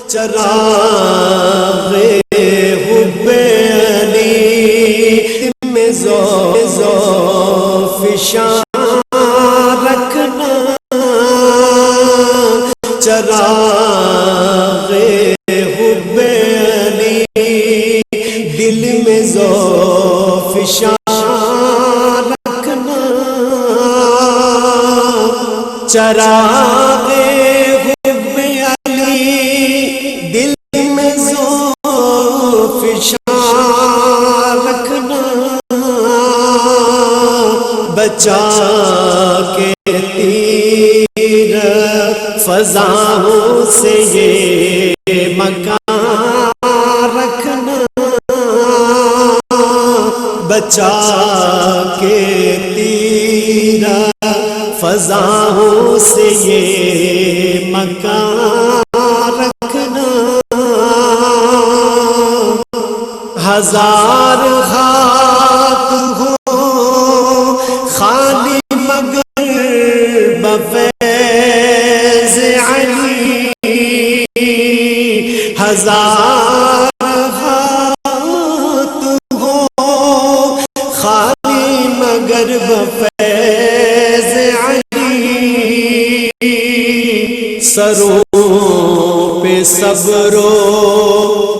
چراغ حب علی میں ذوفشاں رکھنا، چراغ حب علی دل میں ذوفشاں رکھنا، چراغ حب علی دل میں ذوفشاں رکھنا، بچا کے تیر فضاؤں سے یہ مکان رکھنا، بچا کے تیر فضاؤں سے یہ مکان رکھنا، ہزار ہاتھ ہو خالی مگر بفیض علی، ہزار ہاتھ ہو خالی مگر بفیض علی، سروں پہ صبر و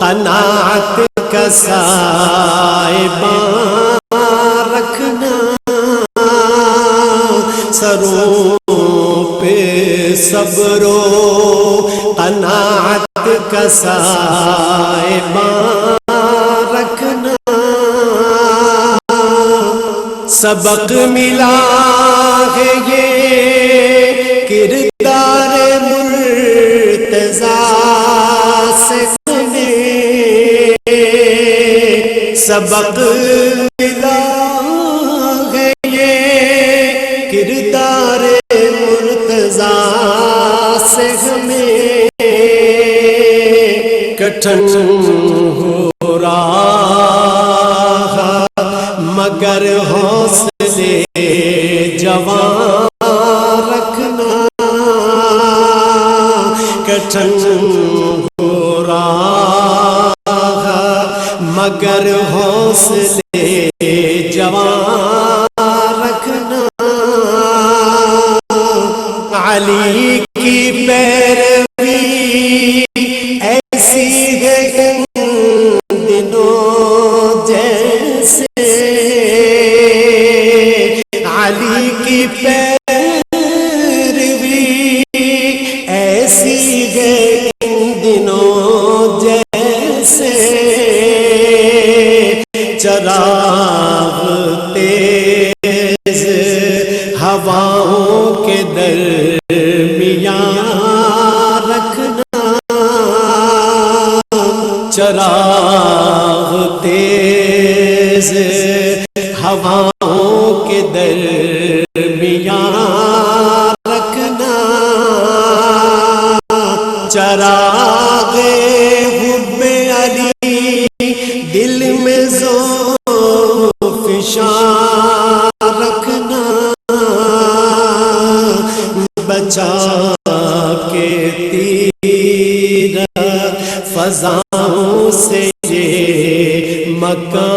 قناعت کا سائبان رکھنا، سروں پہ صبر و قناعت کا سائبان رکھنا، سبق ملا ہے یہ کردار مرتضیٰ سے ہمیں، سبق ملا ہے یہ کردار مرتضیٰ سے ہمیں، کٹھن ہو رہا مگر حوصلے جوان رکھنا، کٹھن ہو رہا مگر حوصلے جوان رکھنا، علی کی پیروی ایسی ہے ان دنوں جیسے، علی کی پیروی ایسی ہے ان دنوں جیسے، چراغ تیز ہواؤں کے درمیان رکھنا، چراغ تیز ہواؤں کے درمیان رکھنا، چراغ حب علی دل میں ذوفشاں رکھنا، بچا کے تیر فضاؤں سے یہ مکان